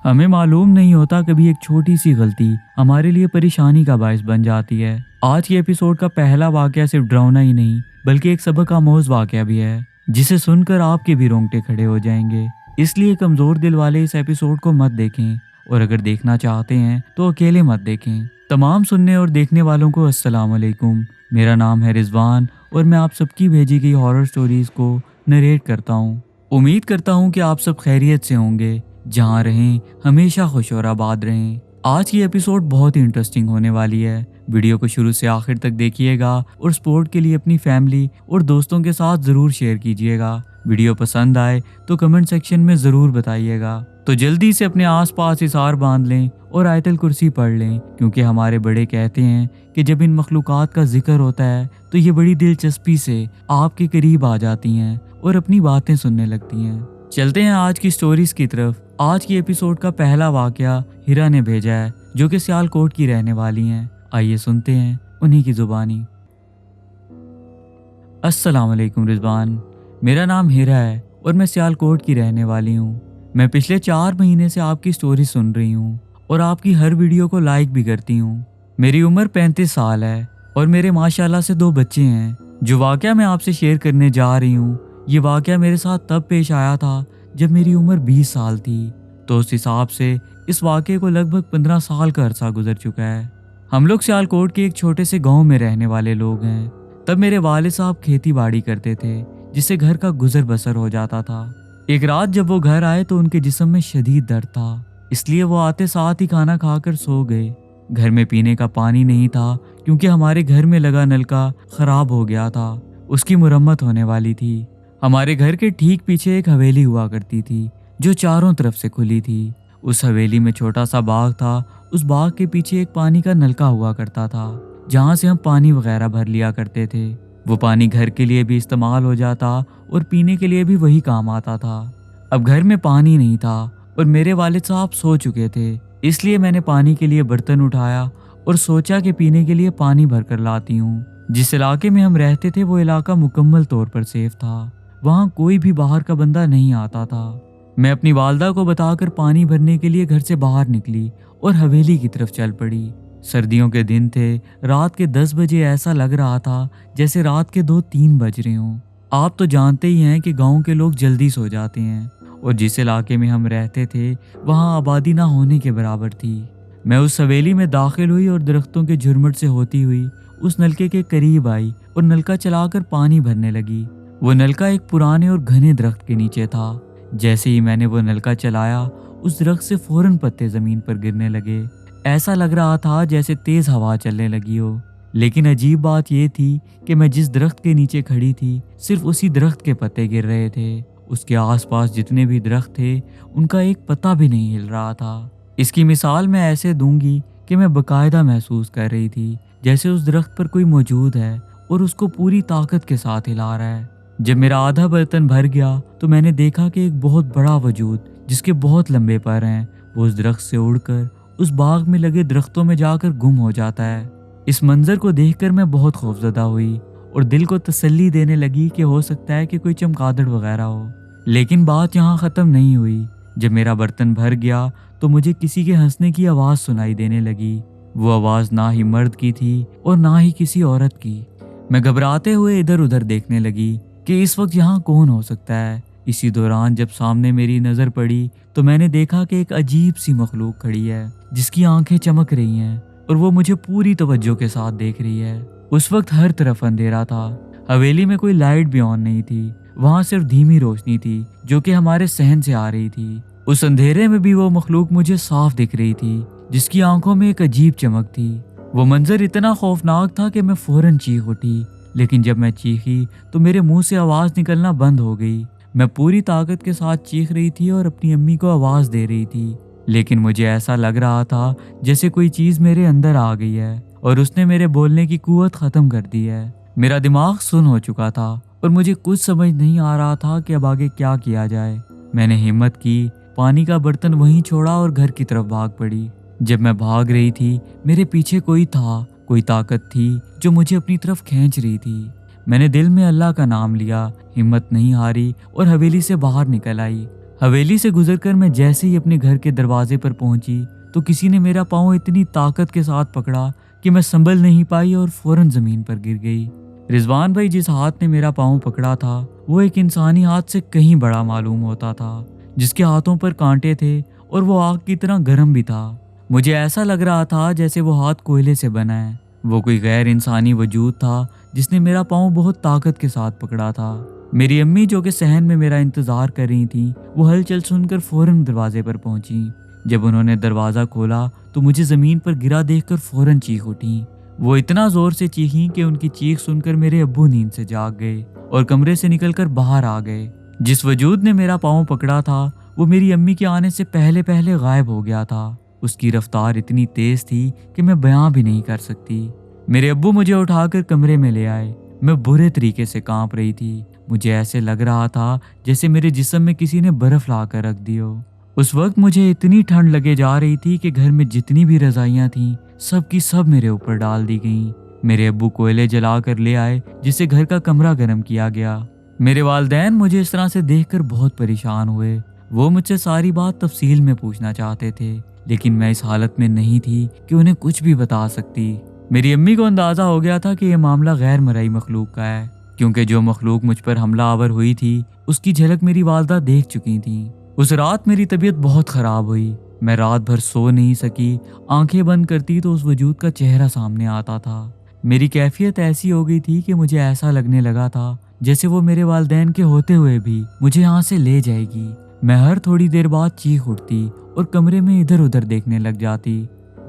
हमें मालूम नहीं होता कभी एक छोटी सी गलती हमारे लिए परेशानी का बायस बन जाती है। आज के एपिसोड का पहला वाकया सिर्फ डरावना ही नहीं बल्कि एक सबक आमोज वाकया भी है, जिसे सुनकर आपके भी रोंगटे खड़े हो जाएंगे। इसलिए कमजोर दिल वाले इस एपिसोड को मत देखें, और अगर देखना चाहते हैं तो अकेले मत देखें। तमाम सुनने और देखने वालों को अस्सलाम वालेकुम। मेरा नाम है रिजवान और मैं आप सबकी भेजी गई हॉरर स्टोरीज को नरेट करता हूँ। उम्मीद करता हूँ कि आप सब खैरियत से होंगे, जहाँ रहें हमेशा खुश और आबाद रहें। आज की एपिसोड बहुत ही इंटरेस्टिंग होने वाली है। वीडियो को शुरू से आखिर तक देखिएगा और सपोर्ट के लिए अपनी फैमिली और दोस्तों के साथ ज़रूर शेयर कीजिएगा। वीडियो पसंद आए तो कमेंट सेक्शन में ज़रूर बताइएगा। तो जल्दी से अपने आसपास हिसार बांध लें और आयतल कुर्सी पढ़ लें, क्योंकि हमारे बड़े कहते हैं कि जब इन मखलूक़ात का जिक्र होता है तो ये बड़ी दिलचस्पी से आपके करीब आ जाती हैं और अपनी बातें सुनने लगती हैं। चलते हैं आज की स्टोरीज की तरफ। आज की एपिसोड का पहला वाकया हिरा ने भेजा है, जो कि सियालकोट की रहने वाली हैं। आइए सुनते हैं उन्हीं की जुबानी। अस्सलाम वालेकुम रिजवान, मेरा नाम हिरा है और मैं सियालकोट की रहने वाली हूँ। मैं पिछले 4 महीने से आपकी स्टोरी सुन रही हूँ और आपकी हर वीडियो को लाइक भी करती हूँ। मेरी उम्र 35 साल है और मेरे माशाल्लाह से 2 बच्चे हैं। जो वाकया मैं आपसे शेयर करने जा रही हूँ, ये वाकया मेरे साथ तब पेश आया था जब मेरी उम्र 20 साल थी। तो उस हिसाब से इस वाकये को लगभग 15 साल का अरसा गुजर चुका है। हम लोग सियालकोट के एक छोटे से गांव में रहने वाले लोग हैं। तब मेरे वालिद साहब खेती बाड़ी करते थे, जिससे घर का गुजर बसर हो जाता था। एक रात जब वो घर आए तो उनके जिस्म में शदीद दर्द था, इसलिए वो आते साथ ही खाना खाकर सो गए। घर में पीने का पानी नहीं था, क्योंकि हमारे घर में लगा नलका खराब हो गया था। उसकी मुरम्मत होने वाली थी। हमारे घर के ठीक पीछे एक हवेली हुआ करती थी, जो चारों तरफ से खुली थी। उस हवेली में छोटा सा बाग था। उस बाग के पीछे एक पानी का नलका हुआ करता था, जहाँ से हम पानी वगैरह भर लिया करते थे। वो पानी घर के लिए भी इस्तेमाल हो जाता और पीने के लिए भी वही काम आता था। अब घर में पानी नहीं था और मेरे वालिद साहब सो चुके थे, इसलिए मैंने पानी के लिए बर्तन उठाया और सोचा कि पीने के लिए पानी भर कर लाती हूँ। जिस इलाके में हम रहते थे वो इलाका मुकम्मल तौर पर सेफ था। वहाँ कोई भी बाहर का बंदा नहीं आता था। मैं अपनी वालदा को बताकर पानी भरने के लिए घर से बाहर निकली और हवेली की तरफ चल पड़ी। सर्दियों के दिन थे। रात के 10 बजे ऐसा लग रहा था जैसे रात के 2-3 बज रहे हों। आप तो जानते ही हैं कि गांव के लोग जल्दी सो जाते हैं, और जिस इलाके में हम रहते थे वहाँ आबादी ना होने के बराबर थी। मैं उस हवेली में दाखिल हुई और दरख्तों के झुरमुट से होती हुई उस नलके के करीब आई और नलका चलाकर पानी भरने लगी। वो नलका एक पुराने और घने दरख्त के नीचे था। जैसे ही मैंने वो नलका चलाया, उस दरख्त से फौरन पत्ते जमीन पर गिरने लगे। ऐसा लग रहा था जैसे तेज हवा चलने लगी हो। लेकिन अजीब बात यह थी कि मैं जिस दरख्त के नीचे खड़ी थी, सिर्फ उसी दरख्त के पत्ते गिर रहे थे। उसके आसपास जितने भी दरख्त थे, उनका एक पत्ता भी नहीं हिल रहा था। इसकी मिसाल मैं ऐसे दूंगी कि मैं बाकायदा महसूस कर रही थी जैसे उस दरख्त पर कोई मौजूद है और उसको पूरी ताकत के साथ हिला रहा है। जब मेरा आधा बर्तन भर गया तो मैंने देखा कि एक बहुत बड़ा वजूद, जिसके बहुत लंबे पर हैं, वो उस दरख्त से उड़कर उस बाग में लगे दरख्तों में जाकर गुम हो जाता है। इस मंजर को देखकर मैं बहुत खौफजदा हुई और दिल को तसल्ली देने लगी कि हो सकता है कि कोई चमगादड़ वगैरह हो। लेकिन बात यहाँ ख़त्म नहीं हुई। जब मेरा बर्तन भर गया तो मुझे किसी के हंसने की आवाज़ सुनाई देने लगी। वो आवाज़ ना ही मर्द की थी और ना ही किसी औरत की। मैं घबराते हुए इधर उधर देखने लगी कि इस वक्त यहाँ कौन हो सकता है। इसी दौरान जब सामने मेरी नज़र पड़ी तो मैंने देखा कि एक अजीब सी मखलूक खड़ी है, जिसकी आंखें चमक रही हैं और वो मुझे पूरी तवज्जो के साथ देख रही है। उस वक्त हर तरफ अंधेरा था। हवेली में कोई लाइट भी ऑन नहीं थी। वहाँ सिर्फ धीमी रोशनी थी, जो कि हमारे सहन से आ रही थी। उस अंधेरे में भी वो मखलूक मुझे साफ दिख रही थी, जिसकी आंखों में एक अजीब चमक थी। वो मंजर इतना खौफनाक था कि मैं फौरन चीख उठी। लेकिन जब मैं चीखी तो मेरे मुंह से आवाज़ निकलना बंद हो गई। मैं पूरी ताकत के साथ चीख रही थी और अपनी अम्मी को आवाज़ दे रही थी, लेकिन मुझे ऐसा लग रहा था जैसे कोई चीज़ मेरे अंदर आ गई है और उसने मेरे बोलने की कुव्वत ख़त्म कर दी है। मेरा दिमाग सुन्न हो चुका था और मुझे कुछ समझ नहीं आ रहा था कि अब आगे क्या किया जाए। मैंने हिम्मत की, पानी का बर्तन वहीं छोड़ा और घर की तरफ भाग पड़ी। जब मैं भाग रही थी, मेरे पीछे कोई था, कोई ताकत थी जो मुझे अपनी तरफ खींच रही थी। मैंने दिल में अल्लाह का नाम लिया, हिम्मत नहीं हारी और हवेली से बाहर निकल आई। हवेली से गुजरकर मैं जैसे ही अपने घर के दरवाजे पर पहुंची तो किसी ने मेरा पाँव इतनी ताकत के साथ पकड़ा कि मैं संभल नहीं पाई और फौरन जमीन पर गिर गई। रिजवान भाई, जिस हाथ ने मेरा पाँव पकड़ा था वो एक इंसानी हाथ से कहीं बड़ा मालूम होता था, जिसके हाथों पर कांटे थे और वो आग की तरह गर्म भी था। मुझे ऐसा लग रहा था जैसे वो हाथ कोयले से बना है। वो कोई गैर इंसानी वजूद था जिसने मेरा पाँव बहुत ताकत के साथ पकड़ा था। मेरी अम्मी, जो कि सहन में मेरा इंतजार कर रही थी, वो हलचल सुनकर फौरन दरवाजे पर पहुंची। जब उन्होंने दरवाज़ा खोला तो मुझे ज़मीन पर गिरा देखकर फौरन चीख उठी। वो इतना ज़ोर से चीखीं कि उनकी चीख सुनकर मेरे अब्बू नींद से जाग गए और कमरे से निकलकर बाहर आ गए। जिस वजूद ने मेरा पाँव पकड़ा था वो मेरी अम्मी के आने से पहले पहले गायब हो गया था। उसकी रफ्तार इतनी तेज़ थी कि मैं बयां भी नहीं कर सकती। मेरे अब्बू मुझे उठाकर कमरे में ले आए। मैं बुरे तरीके से कांप रही थी। मुझे ऐसे लग रहा था जैसे मेरे जिस्म में किसी ने बर्फ ला कर रख दी हो। उस वक्त मुझे इतनी ठंड लगे जा रही थी कि घर में जितनी भी रजाइयाँ थीं सब की सब मेरे ऊपर डाल दी गईं। मेरे अब्बू कोयले जला कर ले आए जिससे घर का कमरा गर्म किया गया। मेरे वालिदैन मुझे इस तरह से देखकर बहुत परेशान हुए। वो मुझसे सारी बात तफसील में पूछना चाहते थे, लेकिन मैं इस हालत में नहीं थी कि उन्हें कुछ भी बता सकती। मेरी अम्मी को अंदाज़ा हो गया था कि यह मामला गैर मरई मखलूक का है, क्योंकि जो मखलूक मुझ पर हमला आवर हुई थी उसकी झलक मेरी वालदा देख चुकी थी। उस रात मेरी तबीयत बहुत ख़राब हुई। मैं रात भर सो नहीं सकी। आंखें बंद करती तो उस वजूद का चेहरा सामने आता था। मेरी कैफियत ऐसी हो गई थी कि मुझे ऐसा लगने लगा था जैसे वो मेरे वालिदैन के होते हुए भी मुझे यहाँ से ले जाएगी। मैं हर थोड़ी देर बाद चीख उठती और कमरे में इधर उधर देखने लग जाती।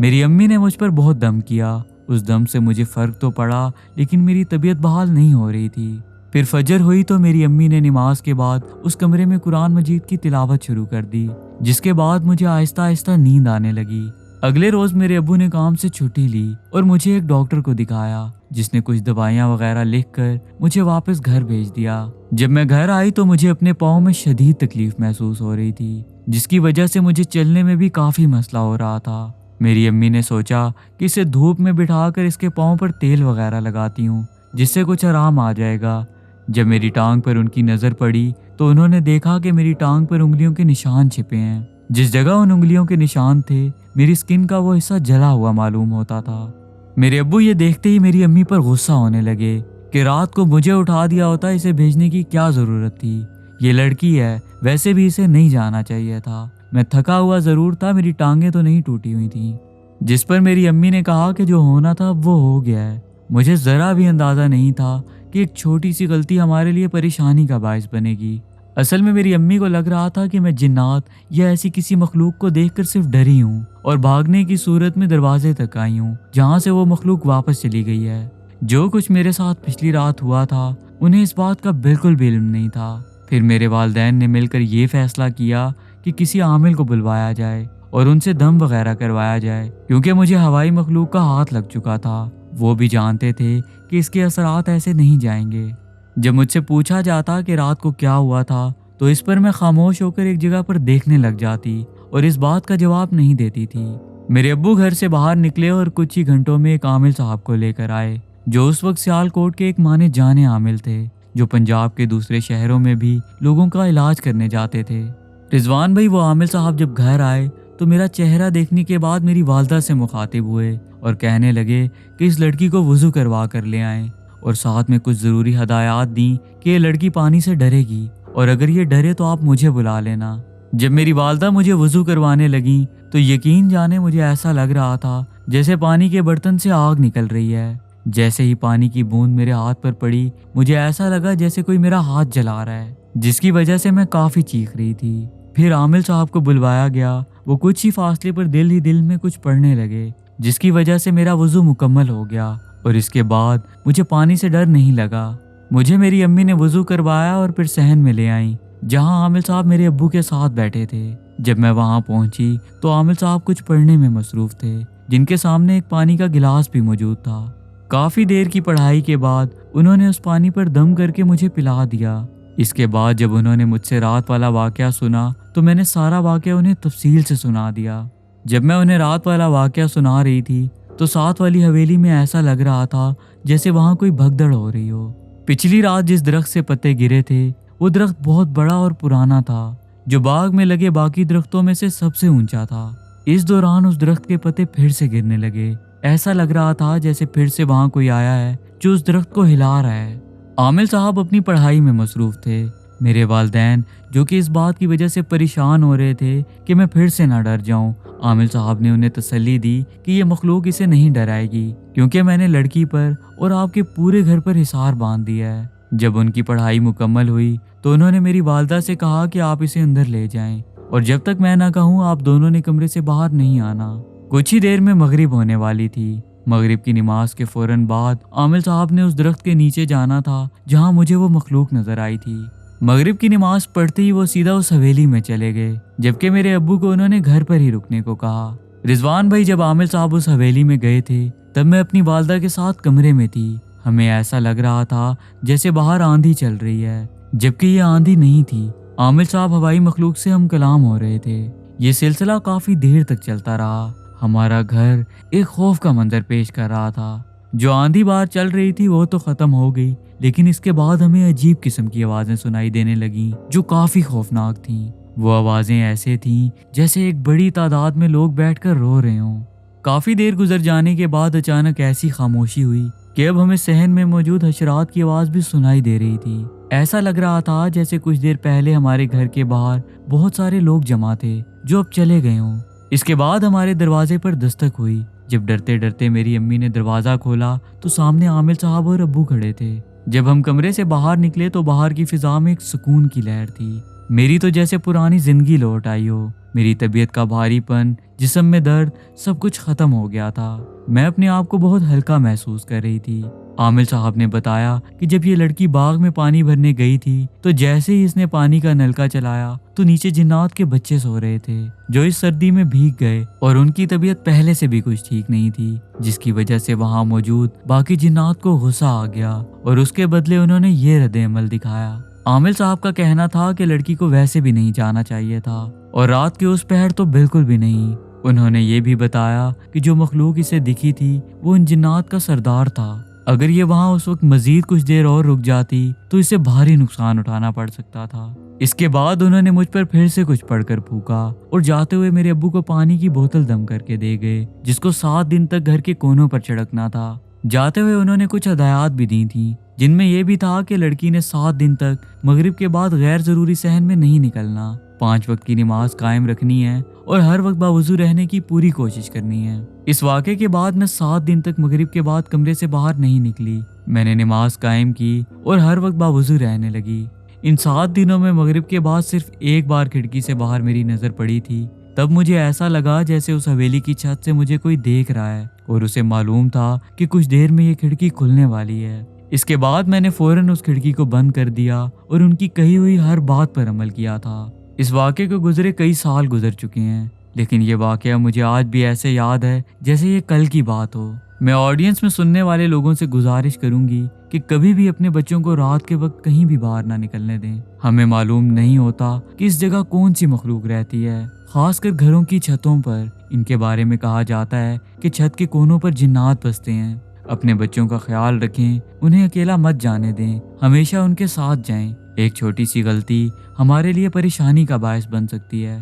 मेरी अम्मी ने मुझ पर बहुत दम किया। उस दम से मुझे फ़र्क तो पड़ा, लेकिन मेरी तबीयत बहाल नहीं हो रही थी। फिर फजर हुई तो मेरी अम्मी ने नमाज के बाद उस कमरे में कुरान मजीद की तिलावत शुरू कर दी, जिसके बाद मुझे आहिस्ता आहिस्ता नींद आने लगी। अगले रोज मेरे अब्बू ने काम से छुट्टी ली और मुझे एक डॉक्टर को दिखाया, जिसने कुछ दवाइयाँ वगैरह लिखकर मुझे वापस घर भेज दिया। जब मैं घर आई तो मुझे अपने पाँव में शदीद तकलीफ महसूस हो रही थी, जिसकी वजह से मुझे चलने में भी काफ़ी मसला हो रहा था। मेरी अम्मी ने सोचा कि इसे धूप में बिठाकर इसके पाँव पर तेल वगैरह लगाती हूँ, जिससे कुछ आराम आ जाएगा। जब मेरी टांग पर उनकी नज़र पड़ी तो उन्होंने देखा कि मेरी टांग पर उंगलियों के निशान छिपे हैं। जिस जगह उन उंगलियों के निशान थे मेरी स्किन का वो हिस्सा जला हुआ मालूम होता था। मेरे अब्बू ये देखते ही मेरी अम्मी पर गुस्सा होने लगे कि रात को मुझे उठा दिया होता, इसे भेजने की क्या ज़रूरत थी। ये लड़की है, वैसे भी इसे नहीं जाना चाहिए था। मैं थका हुआ ज़रूर था, मेरी टांगें तो नहीं टूटी हुई थी। जिस पर मेरी अम्मी ने कहा कि जो होना था वो हो गया है। मुझे ज़रा भी अंदाज़ा नहीं था कि एक छोटी सी गलती हमारे लिए परेशानी का बायस बनेगी। असल में मेरी अम्मी को लग रहा था कि मैं जिन्नात या ऐसी किसी मखलूक को देखकर सिर्फ डरी हूँ और भागने की सूरत में दरवाजे तक आई हूँ, जहाँ से वो मखलूक वापस चली गई है। जो कुछ मेरे साथ पिछली रात हुआ था उन्हें इस बात का बिल्कुल भी इल्म नहीं था। फिर मेरे वालिदैन ने मिलकर ये फैसला किया कि किसी आमिल को बुलवाया जाए और उनसे दम वगैरह करवाया जाए, क्योंकि मुझे हवाई मखलूक का हाथ लग चुका था। वो भी जानते थे कि इसके असरात ऐसे नहीं जाएंगे। जब मुझसे पूछा जाता कि रात को क्या हुआ था तो इस पर मैं खामोश होकर एक जगह पर देखने लग जाती और इस बात का जवाब नहीं देती थी। मेरे अब्बू घर से बाहर निकले और कुछ ही घंटों में एक आमिल साहब को लेकर आए, जो उस वक्त सियालकोट के एक माने जाने आमिल थे, जो पंजाब के दूसरे शहरों में भी लोगों का इलाज करने जाते थे। रिजवान भाई, वो आमिल साहब जब घर आए तो मेरा चेहरा देखने के बाद मेरी वालदा से मुखातिब हुए और कहने लगे कि इस लड़की को वज़ू करवा कर ले आएं, और साथ में कुछ ज़रूरी हदायत दी कि ये लड़की पानी से डरेगी और अगर ये डरे तो आप मुझे बुला लेना। जब मेरी वालदा मुझे वज़ू करवाने लगी तो यकीन जाने मुझे ऐसा लग रहा था जैसे पानी के बर्तन से आग निकल रही है। जैसे ही पानी की बूंद मेरे हाथ पर पड़ी मुझे ऐसा लगा जैसे कोई मेरा हाथ जला रहा है, जिसकी वजह से मैं काफ़ी चीख रही थी। फिर आमिल साहब को बुलवाया गया। वो कुछ ही फासले पर दिल ही दिल में कुछ पढ़ने लगे, जिसकी वजह से मेरा वज़ू मुकम्मल हो गया और इसके बाद मुझे पानी से डर नहीं लगा। मुझे मेरी अम्मी ने वज़ू करवाया और फिर सहन में ले आई, जहां आमिल साहब मेरे अब्बू के साथ बैठे थे। जब मैं वहां पहुंची तो आमिल साहब कुछ पढ़ने में मसरूफ़ थे, जिनके सामने एक पानी का गिलास भी मौजूद था। काफ़ी देर की पढ़ाई के बाद उन्होंने उस पानी पर दम करके मुझे पिला दिया। इसके बाद जब उन्होंने मुझसे रात वाला वाक़या सुना तो मैंने सारा वाक़या उन्हें तफसील से सुना दिया। जब मैं उन्हें रात वाला वाक़या सुना रही थी तो साथ वाली हवेली में ऐसा लग रहा था जैसे वहाँ कोई भगदड़ हो रही हो। पिछली रात जिस दरख्त से पत्ते गिरे थे वो दरख्त बहुत बड़ा और पुराना था, जो बाग में लगे बाकी दरख्तों में से सबसे ऊंचा था। इस दौरान उस दरख्त के पत्ते फिर से गिरने लगे। ऐसा लग रहा था जैसे फिर से वहां कोई आया है जो उस दरख्त को हिला रहा है। आमिल साहब अपनी पढ़ाई में मसरूफ थे। मेरे वालिदैन जो कि इस बात की वजह से परेशान हो रहे थे कि मैं फिर से ना डर जाऊं, आमिल साहब ने उन्हें तसल्ली दी कि ये मखलूक इसे नहीं डराएगी क्योंकि मैंने लड़की पर और आपके पूरे घर पर हिसार बांध दिया है। जब उनकी पढ़ाई मुकम्मल हुई तो उन्होंने मेरी वालदा से कहा कि आप इसे अंदर ले जाएं और जब तक मैं ना कहूँ आप दोनों ने कमरे से बाहर नहीं आना। कुछ ही देर में मगरिब होने वाली थी। मगरिब की नमाज के फौरन बाद आमिल साहब ने उस दरख्त के नीचे जाना था जहाँ मुझे वो मखलूक नजर आई थी। मगरिब की नमाज पढ़ते ही वो सीधा उस हवेली में चले गए, जबकि मेरे अब्बू को उन्होंने घर पर ही रुकने को कहा। रिजवान भाई, जब आमिल साहब उस हवेली में गए थे तब मैं अपनी वालदा के साथ कमरे में थी। हमें ऐसा लग रहा था जैसे बाहर आंधी चल रही है, जबकि ये आंधी नहीं थी। आमिल साहब हवाई मखलूक से हम कलाम हो रहे थे। ये सिलसिला काफी देर तक चलता रहा। हमारा घर एक खौफ का मंजर पेश कर रहा था। जो आंधी बाहर चल रही थी वो तो खत्म हो गई, लेकिन इसके बाद हमें अजीब किस्म की आवाजें सुनाई देने लगीं जो काफी खौफनाक थीं। वो आवाजें ऐसे थीं जैसे एक बड़ी तादाद में लोग बैठकर रो रहे हों। काफी देर गुजर जाने के बाद अचानक ऐसी खामोशी हुई कि अब हमें सहन में मौजूद हशरात की आवाज भी सुनाई दे रही थी। ऐसा लग रहा था जैसे कुछ देर पहले हमारे घर के बाहर बहुत सारे लोग जमा थे जो अब चले गए हों। इसके बाद हमारे दरवाजे पर दस्तक हुई। जब डरते डरते मेरी अम्मी ने दरवाजा खोला तो सामने आमिल साहब और अब्बू खड़े थे। जब हम कमरे से बाहर निकले तो बाहर की फिजा में एक सुकून की लहर थी। मेरी तो जैसे पुरानी जिंदगी लौट आई हो। मेरी तबीयत का भारीपन, जिस्म में दर्द, सब कुछ खत्म हो गया था। मैं अपने आप को बहुत हल्का महसूस कर रही थी। आमिल साहब ने बताया कि जब ये लड़की बाग में पानी भरने गई थी तो जैसे ही इसने पानी का नलका चलाया तो नीचे जिन्नात के बच्चे सो रहे थे जो इस सर्दी में भीग गए और उनकी तबीयत पहले से भी कुछ ठीक नहीं थी, जिसकी वजह से वहां मौजूद बाकी जिन्नात को गुस्सा आ गया और उसके बदले उन्होंने ये रद्द अमल दिखाया। आमिल साहब का कहना था कि लड़की को वैसे भी नहीं जाना चाहिए था और रात के उस पहर तो बिल्कुल भी नहीं। उन्होंने ये भी बताया कि जो मखलूक इसे दिखी थी वो उन जिन्नात का सरदार था। अगर ये वहां उस वक्त मजीद कुछ देर और रुक जाती तो इसे भारी नुकसान उठाना पड़ सकता था। इसके बाद उन्होंने मुझ पर फिर से कुछ पढ़कर फूका और जाते हुए मेरे अब्बू को पानी की बोतल दम करके दे गए, जिसको 7 दिन तक घर के कोनों पर छिड़कना था। जाते हुए उन्होंने कुछ हदायत भी दी थी, जिनमें यह भी था कि लड़की ने 7 दिन तक मगरिब के बाद गैर जरूरी सहन में नहीं निकलना, 5 वक्त की नमाज कायम रखनी है और हर वक्त बावजू रहने की पूरी कोशिश करनी है। इस वाक़े के बाद मैं 7 दिन तक मगरिब के बाद कमरे से बाहर नहीं निकली। मैंने नमाज कायम की और हर वक्त बावजू रहने लगी। इन 7 दिनों में मगरिब के बाद सिर्फ एक बार खिड़की से बाहर मेरी नजर पड़ी थी। तब मुझे ऐसा लगा जैसे उस हवेली की छत से मुझे कोई देख रहा है और उसे मालूम था कि कुछ देर में ये खिड़की खुलने वाली है। इसके बाद मैंने फौरन उस खिड़की को बंद कर दिया और उनकी कही हुई हर बात पर अमल किया था। इस वाक़े को गुजरे कई साल गुजर चुके हैं, लेकिन ये वाक़या मुझे आज भी ऐसे याद है जैसे ये कल की बात हो। मैं ऑडियंस में सुनने वाले लोगों से गुजारिश करूंगी कि कभी भी अपने बच्चों को रात के वक्त कहीं भी बाहर ना निकलने दें। हमें मालूम नहीं होता कि इस जगह कौन सी मखलूक रहती है, खासकर घरों की छतों पर। इनके बारे में कहा जाता है कि छत के कोनों पर जिन्नात बसते हैं। अपने बच्चों का ख्याल रखें, उन्हें अकेला मत जाने दें, हमेशा उनके साथ जाएं। एक छोटी सी गलती हमारे लिए परेशानी का बायस बन सकती है।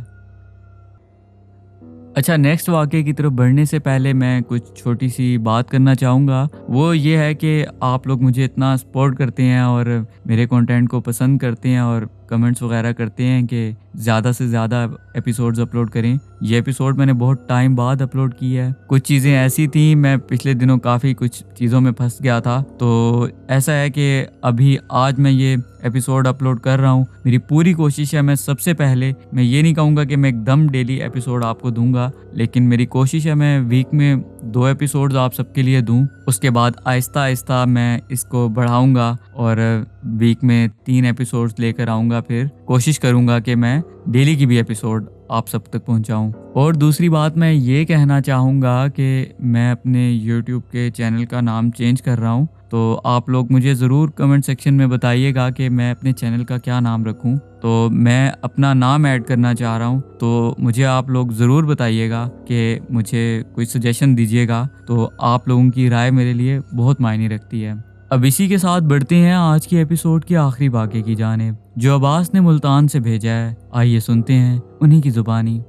अच्छा, नेक्स्ट वाक़े की तरफ बढ़ने से पहले मैं कुछ छोटी सी बात करना चाहूँगा। वो ये है कि आप लोग मुझे इतना सपोर्ट करते हैं और मेरे कंटेंट को पसंद करते हैं और कमेंट्स वगैरह करते हैं कि ज़्यादा से ज़्यादा एपिसोड्स अपलोड करें। ये एपिसोड मैंने बहुत टाइम बाद अपलोड की है। कुछ चीज़ें ऐसी थी, मैं पिछले दिनों काफ़ी कुछ चीज़ों में फंस गया था, तो ऐसा है कि अभी आज मैं ये एपिसोड अपलोड कर रहा हूँ। मेरी पूरी कोशिश है, मैं सबसे पहले मैं ये नहीं कहूँगा कि मैं एकदम डेली एपिसोड आपको दूंगा, लेकिन मेरी कोशिश है मैं वीक में 2 एपिसोड्स आप सबके लिए दूं। उसके बाद आहिस्ता आहिस्ता मैं इसको बढ़ाऊंगा और वीक में 3 एपिसोड्स लेकर आऊँगा। फिर कोशिश करूँगा कि मैं डेली की भी एपिसोड आप सब तक पहुँचाऊँ। और दूसरी बात मैं ये कहना चाहूँगा कि मैं अपने YouTube के चैनल का नाम चेंज कर रहा हूँ, तो आप लोग मुझे ज़रूर कमेंट सेक्शन में बताइएगा कि मैं अपने चैनल का क्या नाम रखूं। तो मैं अपना नाम ऐड करना चाह रहा हूं, तो मुझे आप लोग ज़रूर बताइएगा कि मुझे कोई सजेशन दीजिएगा। तो आप लोगों की राय मेरे लिए बहुत मायने रखती है। अब इसी के साथ बढ़ते हैं आज की एपिसोड के आखिरी वाक़े की जानिब। جو عباس نے ملتان سے بھیجا ہے۔ آئیے سنتے ہیں انہی کی زبانی۔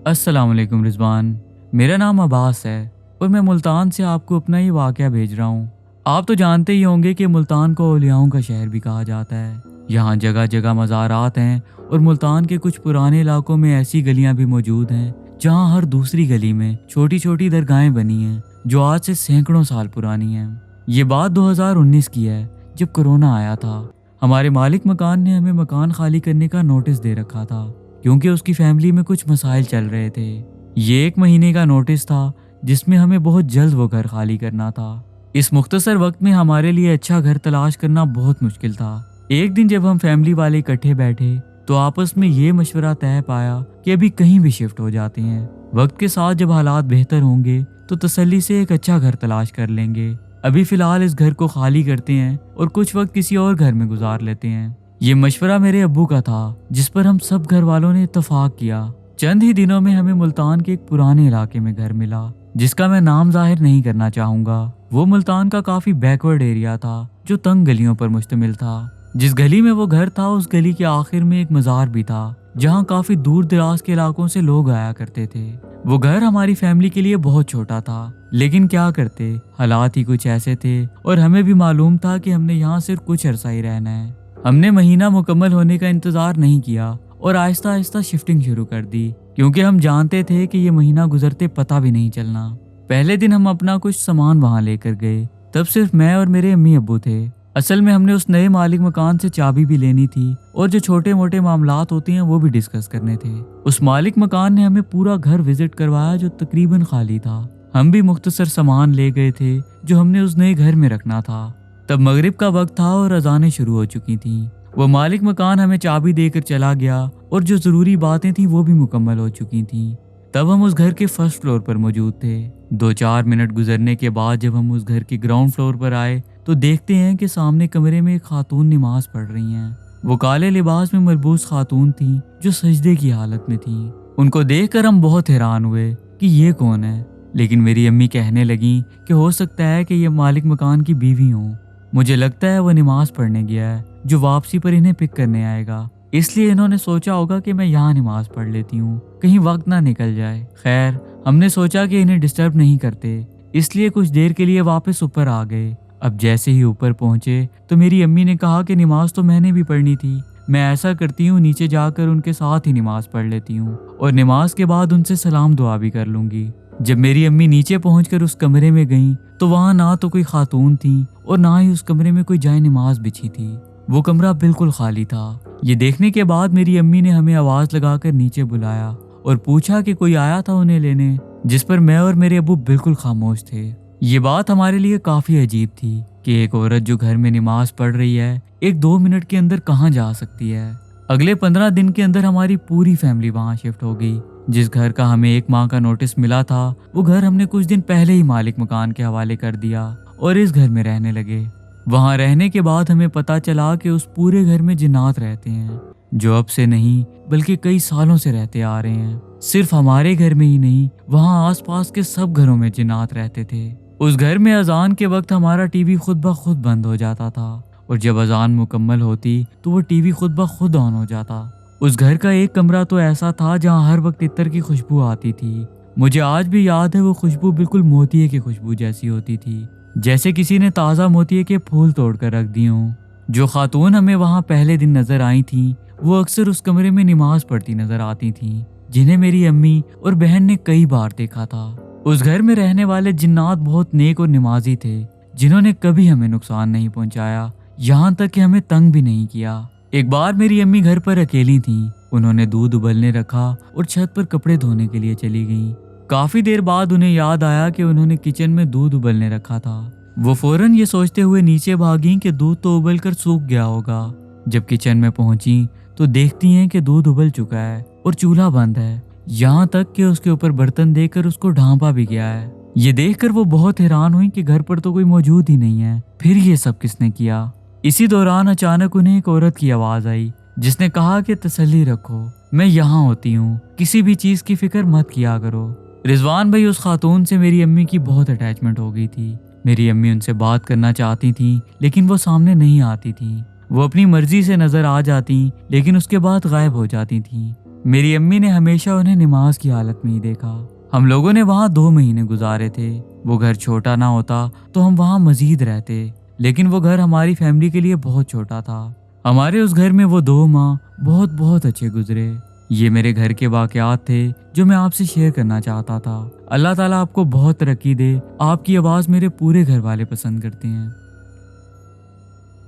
السلام علیکم رضوان، میرا نام عباس ہے اور میں ملتان سے آپ کو اپنا ہی واقعہ بھیج رہا ہوں۔ آپ تو جانتے ہی ہوں گے کہ ملتان کو اولیاؤں کا شہر بھی کہا جاتا ہے۔ یہاں جگہ جگہ مزارات ہیں اور ملتان کے کچھ پرانے علاقوں میں ایسی گلیاں بھی موجود ہیں جہاں ہر دوسری گلی میں چھوٹی چھوٹی درگاہیں بنی ہیں جو آج سے سینکڑوں سال پرانی ہیں۔ یہ بات 2019 کی ہے جب کورونا آیا تھا۔ ہمارے مالک مکان نے ہمیں مکان خالی کرنے کا نوٹس دے رکھا تھا کیونکہ اس کی فیملی میں کچھ مسائل چل رہے تھے۔ یہ 1 مہینے کا نوٹس تھا جس میں ہمیں بہت جلد وہ گھر خالی کرنا تھا۔ اس مختصر وقت میں ہمارے لیے اچھا گھر تلاش کرنا بہت مشکل تھا۔ ایک دن جب ہم فیملی والے اکٹھے بیٹھے تو آپس میں یہ مشورہ طے پایا کہ ابھی کہیں بھی شفٹ ہو جاتے ہیں۔ وقت کے ساتھ جب حالات بہتر ہوں گے تو تسلی سے ایک اچھا گھر تلاش کر لیں گے۔ ابھی فی الحال اس گھر کو خالی کرتے ہیں اور کچھ وقت کسی اور گھر میں گزار لیتے ہیں۔ یہ مشورہ میرے ابو کا تھا جس پر ہم سب گھر والوں نے اتفاق کیا۔ چند ہی دنوں میں ہمیں ملتان کے ایک پرانے علاقے میں گھر ملا جس کا میں نام ظاہر نہیں کرنا چاہوں گا۔ وہ ملتان کا کافی بیکورڈ ایریا تھا جو تنگ گلیوں پر مشتمل تھا۔ جس گلی میں وہ گھر تھا اس گلی کے آخر میں ایک مزار بھی تھا جہاں کافی دور دراز کے علاقوں سے لوگ آیا کرتے تھے۔ وہ گھر ہماری فیملی کے لیے بہت چھوٹا تھا لیکن کیا کرتے، حالات ہی کچھ ایسے تھے اور ہمیں بھی معلوم تھا کہ ہم نے یہاں صرف کچھ عرصہ ہی رہنا ہے۔ ہم نے مہینہ مکمل ہونے کا انتظار نہیں کیا اور آہستہ آہستہ شفٹنگ شروع کر دی کیونکہ ہم جانتے تھے کہ یہ مہینہ گزرتے پتہ بھی نہیں چلنا۔ پہلے دن ہم اپنا کچھ سامان وہاں لے کر گئے۔ تب صرف میں اور میرے امی ابو تھے۔ اصل میں ہم نے اس نئے مالک مکان سے چابی بھی لینی تھی اور جو چھوٹے موٹے معاملات ہوتے ہیں وہ بھی ڈسکس کرنے تھے۔ اس مالک مکان نے ہمیں پورا گھر وزٹ کروایا جو تقریباً خالی تھا۔ ہم بھی مختصر سامان لے گئے تھے جو ہم نے اس نئے گھر میں رکھنا تھا۔ تب مغرب کا وقت تھا اور اذانیں شروع ہو چکی تھیں۔ وہ مالک مکان ہمیں چابی دے کر چلا گیا اور جو ضروری باتیں تھیں وہ بھی مکمل ہو چکی تھیں۔ تب ہم اس گھر کے فرسٹ فلور پر موجود تھے۔ 2-4 منٹ گزرنے کے بعد جب ہم اس گھر کے گراؤنڈ فلور پر آئے تو دیکھتے ہیں کہ سامنے کمرے میں ایک خاتون نماز پڑھ رہی ہیں۔ وہ کالے لباس میں ملبوس خاتون تھیں جو سجدے کی حالت میں تھیں۔ ان کو دیکھ کر ہم بہت حیران ہوئے کہ یہ کون ہے، لیکن میری امی کہنے لگیں کہ ہو سکتا ہے کہ یہ مالک مکان کی بیوی ہوں۔ مجھے لگتا ہے وہ نماز پڑھنے گیا ہے جو واپسی پر انہیں پک کرنے آئے گا، اس لیے انہوں نے سوچا ہوگا کہ میں یہاں نماز پڑھ لیتی ہوں، کہیں وقت نہ نکل جائے۔ خیر ہم نے سوچا کہ انہیں ڈسٹرب نہیں کرتے، اس لیے کچھ دیر کے لیے واپس اوپر آ گئے۔ اب جیسے ہی اوپر پہنچے تو میری امی نے کہا کہ نماز تو میں نے بھی پڑھنی تھی، میں ایسا کرتی ہوں نیچے جا کر ان کے ساتھ ہی نماز پڑھ لیتی ہوں اور نماز کے بعد ان سے سلام دعا بھی کر لوں گی۔ جب میری امی نیچے پہنچ کر اس کمرے میں گئیں تو وہاں نہ تو کوئی خاتون تھی اور نہ ہی اس کمرے میں کوئی جائے نماز بچھی تھی۔ وہ کمرہ بالکل خالی تھا۔ یہ دیکھنے کے بعد میری امی نے ہمیں آواز لگا کر نیچے بلایا اور پوچھا کہ کوئی آیا تھا انہیں لینے، جس پر میں اور میرے ابو بالکل خاموش تھے۔ یہ بات ہمارے لیے کافی عجیب تھی کہ ایک عورت جو گھر میں نماز پڑھ رہی ہے 1-2 منٹ کے اندر کہاں جا سکتی ہے۔ اگلے 15 دن کے اندر ہماری پوری فیملی وہاں شفٹ ہو گئی۔ جس گھر کا ہمیں 1 ماہ کا نوٹس ملا تھا وہ گھر ہم نے کچھ دن پہلے ہی مالک مکان کے حوالے کر دیا اور اس گھر میں رہنے لگے۔ وہاں رہنے کے بعد ہمیں پتہ چلا کہ اس پورے گھر میں جنات رہتے ہیں جو اب سے نہیں بلکہ کئی سالوں سے رہتے آ رہے ہیں۔ صرف ہمارے گھر میں ہی نہیں، وہاں آس پاس کے سب گھروں میں جنات رہتے تھے۔ اس گھر میں اذان کے وقت ہمارا ٹی وی خود بخود بند ہو جاتا تھا اور جب اذان مکمل ہوتی تو وہ ٹی وی خود بخود آن ہو جاتا۔ اس گھر کا ایک کمرہ تو ایسا تھا جہاں ہر وقت عطر کی خوشبو آتی تھی۔ مجھے آج بھی یاد ہے وہ خوشبو بالکل موتیے کی خوشبو جیسی ہوتی تھی، جیسے کسی نے تازہ موتیے کے پھول توڑ کر رکھ دیے ہوں۔ جو خاتون ہمیں وہاں پہلے دن نظر آئی تھیں وہ اکثر اس کمرے میں نماز پڑھتی نظر آتی تھیں، جنہیں میری امی اور بہن نے کئی بار دیکھا تھا۔ اس گھر میں رہنے والے جنات بہت نیک اور نمازی تھے جنہوں نے کبھی ہمیں نقصان نہیں پہنچایا، یہاں تک کہ ہمیں تنگ بھی نہیں کیا۔ ایک بار میری امی گھر پر اکیلی تھیں، انہوں نے دودھ ابلنے رکھا اور چھت پر کپڑے دھونے کے لیے چلی گئیں۔ کافی دیر بعد انہیں یاد آیا کہ انہوں نے کچن میں دودھ ابلنے رکھا تھا۔ وہ فوراً یہ سوچتے ہوئے نیچے بھاگیں کہ دودھ تو ابل کر سوکھ گیا ہوگا۔ جب کچن میں پہنچی تو دیکھتی ہیں کہ دودھ ابل چکا ہے اور چولہا بند ہے، یہاں تک کہ اس کے اوپر برتن دے کر اس کو ڈھانپا بھی گیا ہے۔ یہ دیکھ کر وہ بہت حیران ہوئی کہ گھر پر تو کوئی موجود ہی نہیں ہے، پھر یہ سب کس نے کیا؟ اسی دوران اچانک انہیں ایک عورت کی آواز آئی جس نے کہا کہ تسلی رکھو، میں یہاں ہوتی ہوں، کسی بھی چیز کی فکر مت کیا کرو۔ رضوان بھائی، اس خاتون سے میری امی کی بہت اٹیچمنٹ ہو گئی تھی۔ میری امی ان سے بات کرنا چاہتی تھیں لیکن وہ سامنے نہیں آتی تھیں۔ वो अपनी मर्जी से नजर आ जाती लेकिन उसके बाद गायब हो जाती थीं। मेरी अम्मी ने हमेशा उन्हें नमाज की हालत में ही देखा। हम लोगों ने वहाँ 2 महीने गुजारे थे। वो घर छोटा ना होता तो हम वहाँ मजीद रहते, लेकिन वो घर हमारी फैमिली के लिए बहुत छोटा था। हमारे उस घर में वो 2 माह बहुत बहुत अच्छे गुजरे। ये मेरे घर के वाकयात थे जो मैं आपसे शेयर करना चाहता था। अल्लाह ताला आपको बहुत तरक्की दे। आपकी आवाज़ मेरे पूरे घर वाले पसंद करते हैं।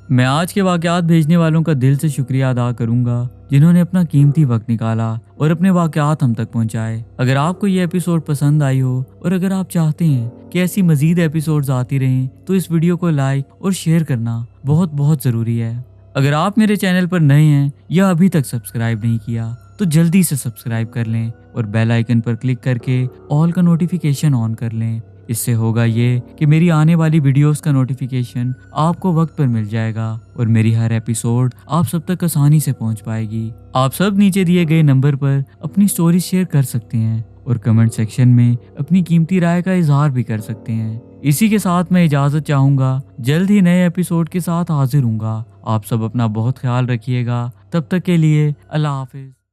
मैं आज के वाकयात भेजने वालों का दिल से शुक्रिया अदा करूंगा जिन्होंने अपना कीमती वक्त निकाला और अपने वाकयात हम तक पहुंचाए। अगर आपको ये एपिसोड पसंद आई हो और अगर आप चाहते हैं कि ऐसी मजीद एपिसोड्स आती रहें तो इस वीडियो को लाइक और शेयर करना बहुत बहुत ज़रूरी है। अगर आप मेरे चैनल पर नए हैं या अभी तक सब्सक्राइब नहीं किया तो जल्दी से सब्सक्राइब कर लें और बेल आइकन पर क्लिक करके ऑल का नोटिफिकेशन ऑन कर लें। इससे होगा ये कि मेरी आने वाली वीडियोस का नोटिफिकेशन आपको वक्त पर मिल जाएगा और मेरी हर एपिसोड आप सब तक आसानी से पहुंच पाएगी। आप सब नीचे दिए गए नंबर पर अपनी स्टोरी शेयर कर सकते हैं और कमेंट सेक्शन में अपनी कीमती राय का इजहार भी कर सकते हैं। इसी के साथ मैं इजाज़त चाहूँगा। जल्द ही नए एपिसोड के साथ हाजिर हूँगा। आप सब अपना बहुत ख्याल रखिएगा। तब तक के लिए अल्लाह हाफिज़।